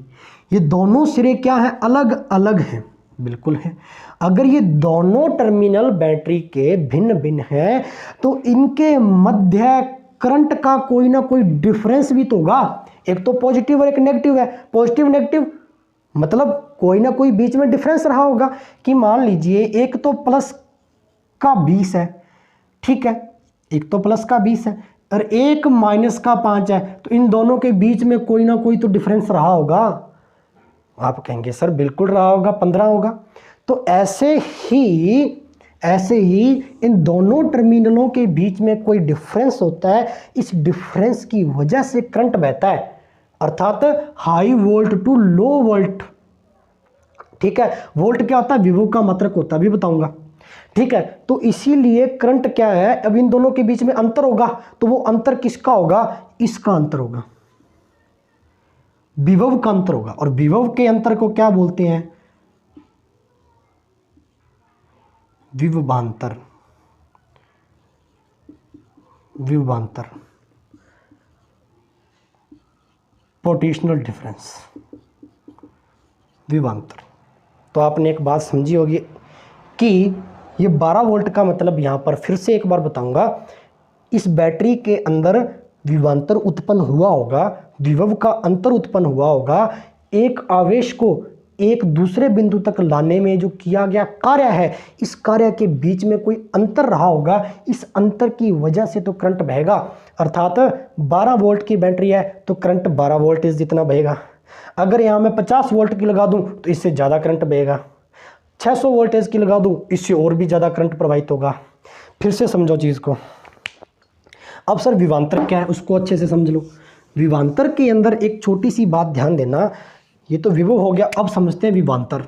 ये दोनों सिरे क्या हैं, अलग अलग हैं। बिल्कुल है। अगर ये दोनों टर्मिनल बैटरी के भिन्न भिन्न हैं तो इनके मध्य करंट का कोई ना कोई डिफरेंस भी तो होगा। एक तो पॉजिटिव और एक नेगेटिव है, पॉजिटिव नेगेटिव मतलब कोई ना कोई बीच में डिफरेंस रहा होगा। कि मान लीजिए एक तो प्लस का 20 है, ठीक है, एक तो प्लस का 20 है और एक माइनस का 5 है, तो इन दोनों के बीच में कोई ना कोई तो डिफरेंस रहा होगा। आप कहेंगे सर बिल्कुल रहा होगा, 15 होगा। तो ऐसे ही इन दोनों टर्मिनलों के बीच में कोई डिफरेंस होता है। इस डिफरेंस की वजह से करंट बहता है, अर्थात high volt to low volt. ठीक है, वोल्ट क्या होता है, विभव का मात्रक होता है, अभी बताऊंगा। ठीक है, तो इसीलिए करंट क्या है, अब इन दोनों के बीच में अंतर होगा, तो वो अंतर किसका होगा, इसका अंतर होगा, विभव का अंतर होगा। और विभव के अंतर को क्या बोलते हैं, विभवांतर। पोटेंशियल डिफरेंस, विभवांतर। तो आपने एक बात समझी होगी कि ये 12 वोल्ट का मतलब यहाँ पर फिर से एक बार बताऊंगा, इस बैटरी के अंदर विभवांतर उत्पन्न हुआ होगा, विभव का अंतर उत्पन्न हुआ होगा। एक आवेश को एक दूसरे बिंदु तक लाने में जो किया गया कार्य है, इस कार्य के बीच में कोई अंतर रहा होगा, इस अंतर की वजह से तो करंट बहेगा। अर्थात 12 वोल्ट की बैटरी है तो करंट 12 वोल्टेज जितना बहेगा। अगर यहाँ मैं 50 वोल्ट की लगा दूं तो इससे ज़्यादा करंट बहेगा। 600 वोल्टेज की लगा दूं, इससे और भी ज़्यादा करंट प्रवाहित होगा। फिर से समझो चीज़ को। अब सर विभवांतर क्या है, उसको अच्छे से समझ लो। विभवांतर के अंदर एक छोटी सी बात ध्यान देना, ये तो विभव हो गया, अब समझते हैं विभवांतर।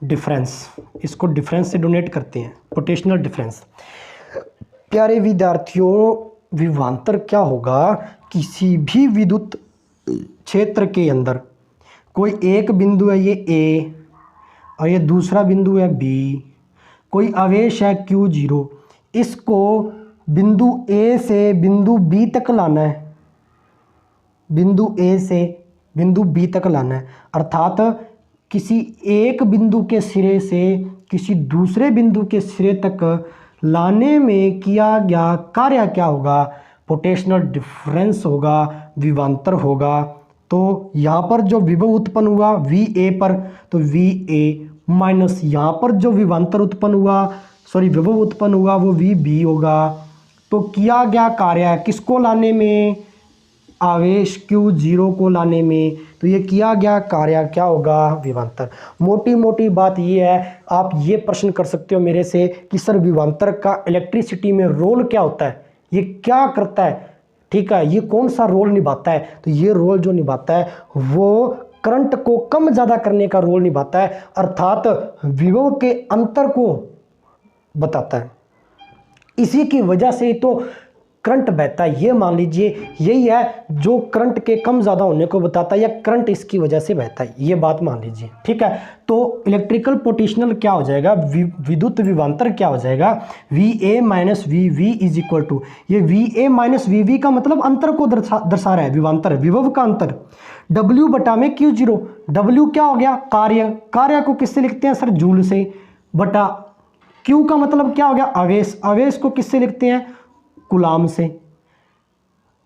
डिफरेंस, इसको डिफरेंस से डोनेट करते हैं, पोटेंशियल डिफरेंस। प्यारे विद्यार्थियों, विभवांतर क्या होगा, किसी भी विद्युत क्षेत्र के अंदर कोई एक बिंदु है ये A और ये दूसरा बिंदु है B, कोई आवेश है Q0, इसको बिंदु A से बिंदु B तक लाना है, बिंदु A से बिंदु B तक लाना है। अर्थात किसी एक बिंदु के सिरे से किसी दूसरे बिंदु के सिरे तक लाने में किया गया कार्य क्या होगा, पोटेंशियल डिफरेंस होगा, विभवांतर होगा। तो यहाँ पर जो विभव उत्पन्न हुआ VA पर, तो VA माइनस यहाँ पर जो विभवांतर उत्पन्न हुआ, सॉरी विभव उत्पन्न हुआ, वो VB होगा। तो किया गया कार्य किसको लाने में, आवेश Q0 को लाने में, तो ये किया गया कार्य क्या होगा, विभवांतर। मोटी मोटी बात ये है, आप ये प्रश्न कर सकते हो मेरे से कि सर विभवांतर का इलेक्ट्रिसिटी में रोल क्या होता है, ये क्या करता है, ठीक है, ये कौन सा रोल निभाता है। तो ये रोल जो निभाता है वो करंट को कम ज़्यादा करने का रोल निभाता है, अर्थात विभव के अंतर को बताता है। इसी की वजह से तो करंट बहता है, ये मान लीजिए यही है जो करंट के कम ज़्यादा होने को बताता है, या करंट इसकी वजह से बहता है, ये बात मान लीजिए, ठीक है। तो इलेक्ट्रिकल पोटेंशियल क्या हो जाएगा, विद्युत विभवांतर क्या हो जाएगा, VA minus VV is equal to, ये VA माइनस VV का मतलब अंतर को दर्शा रहा है, विभवांतर विभव का अंतर, W बटा में Q0। W क्या हो गया, कार्य, कार्य को किससे लिखते हैं सर, जूल से, बटा Q का मतलब क्या हो गया, आवेश, आवेश को किससे लिखते हैं, कूलाम से।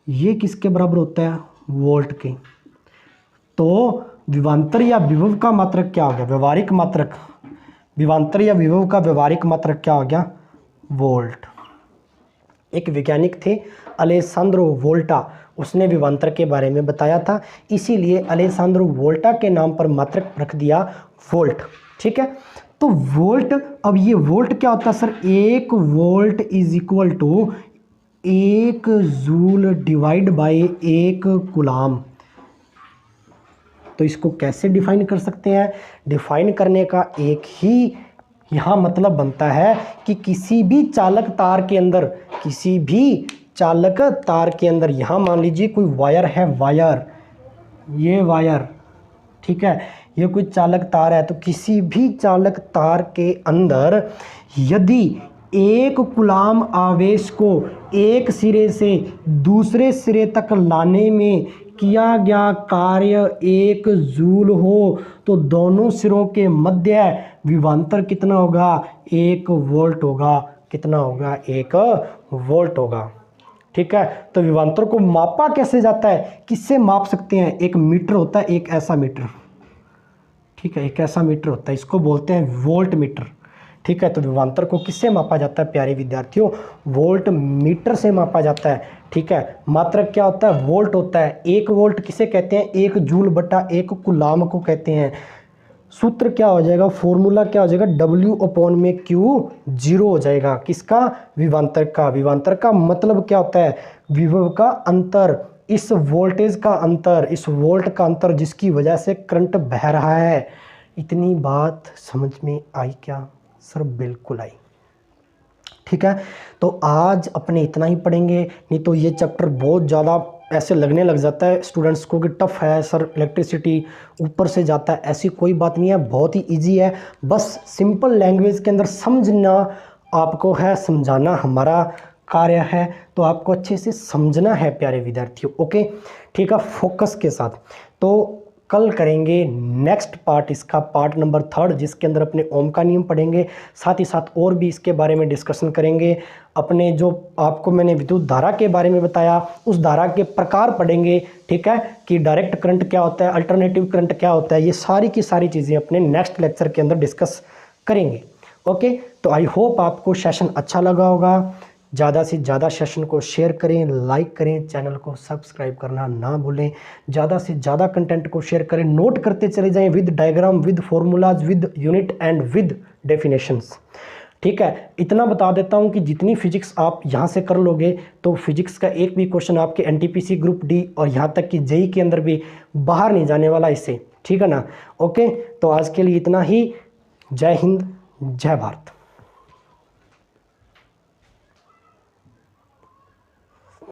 ये किसके बराबर होता है, वोल्ट के। तो विभवांतर या विभव का मात्रक क्या हो गया, व्यवहारिक मात्रक, विभवांतर या विभव का व्यवहारिक मात्रक क्या हो गया, वोल्ट। एक वैज्ञानिक थे अलेसांद्रो वोल्टा, उसने विभवांतर के बारे में बताया था, इसीलिए अलेसांद्रो वोल्टा के नाम पर मात्रक रख दिया वोल्ट, ठीक है। तो वोल्ट, अब ये वोल्ट क्या होता है sir, 1 volt is equal to 1 joule divide by 1 coulomb. तो इसको कैसे डिफाइन कर सकते हैं, डिफाइन करने का एक ही यहाँ मतलब बनता है कि किसी भी चालक तार के अंदर, किसी भी चालक तार के अंदर, यहाँ मान लीजिए कोई वायर है, वायर, ये वायर, ठीक है, ये कोई चालक तार है, तो किसी भी चालक तार के अंदर यदि 1 कूलाम आवेश को एक सिरे से दूसरे सिरे तक लाने में किया गया कार्य 1 जूल हो, तो दोनों सिरों के मध्य विभवांतर कितना होगा, 1 वोल्ट होगा। कितना होगा, 1 वोल्ट होगा, ठीक है। तो विभवांतर को मापा कैसे जाता है, किससे माप सकते हैं, एक मीटर होता है, एक ऐसा मीटर, ठीक है, एक ऐसा मीटर होता है, इसको बोलते हैं वोल्ट मीटर, ठीक है। तो विभवांतर को किससे मापा जाता है प्यारे विद्यार्थियों, वोल्ट मीटर से मापा जाता है, ठीक है। मात्रक क्या होता है, वोल्ट होता है। 1 वोल्ट किसे कहते हैं, 1 जूल बटा 1 कूलाम को कहते हैं। सूत्र क्या हो जाएगा, फॉर्मूला क्या हो जाएगा, W अपॉन में Q0 हो जाएगा, किसका, विभवांतर का। विभवांतर का मतलब क्या होता है, विभव का अंतर, इस वोल्टेज का अंतर, इस वोल्ट का अंतर जिसकी वजह से करंट बह रहा है। इतनी बात समझ में आई क्या सर, बिल्कुल आई, ठीक है। तो आज अपने इतना ही पढ़ेंगे, नहीं तो ये चैप्टर बहुत ज़्यादा ऐसे लगने लग जाता है स्टूडेंट्स को कि टफ है सर, इलेक्ट्रिसिटी ऊपर से जाता है, ऐसी कोई बात नहीं है, बहुत ही इजी है। बस सिंपल लैंग्वेज के अंदर समझना आपको है, समझाना हमारा कार्य है, तो आपको अच्छे से समझना है प्यारे विद्यार्थियों, ओके, ठीक है, फोकस के साथ। तो कल करेंगे नेक्स्ट पार्ट, इसका पार्ट नंबर 3, जिसके अंदर अपने ओम का नियम पढ़ेंगे, साथ ही साथ और भी इसके बारे में डिस्कशन करेंगे। अपने जो आपको मैंने विद्युत धारा के बारे में बताया, उस धारा के प्रकार पढ़ेंगे, ठीक है, कि डायरेक्ट करंट क्या होता है, अल्टरनेटिव करंट क्या होता है, ये सारी की सारी चीज़ें अपने नेक्स्ट लेक्चर के अंदर डिस्कस करेंगे, ओके। तो आई होप आपको सेशन अच्छा लगा होगा। ज़्यादा से ज़्यादा सेशन को शेयर करें, लाइक करें, चैनल को सब्सक्राइब करना ना भूलें, ज़्यादा से ज़्यादा कंटेंट को शेयर करें, नोट करते चले जाएं with diagram, with formulas, with unit and with definitions, ठीक है। इतना बता देता हूं कि जितनी फिजिक्स आप यहां से कर लोगे तो फिजिक्स का एक भी क्वेश्चन आपके एनटीपीसी ग्रुप डी और यहां तक कि जेई के अंदर भी बाहर नहीं जाने वाला इससे, ठीक है ना, ओके। तो आज के लिए इतना ही। जय हिंद, जय भारत।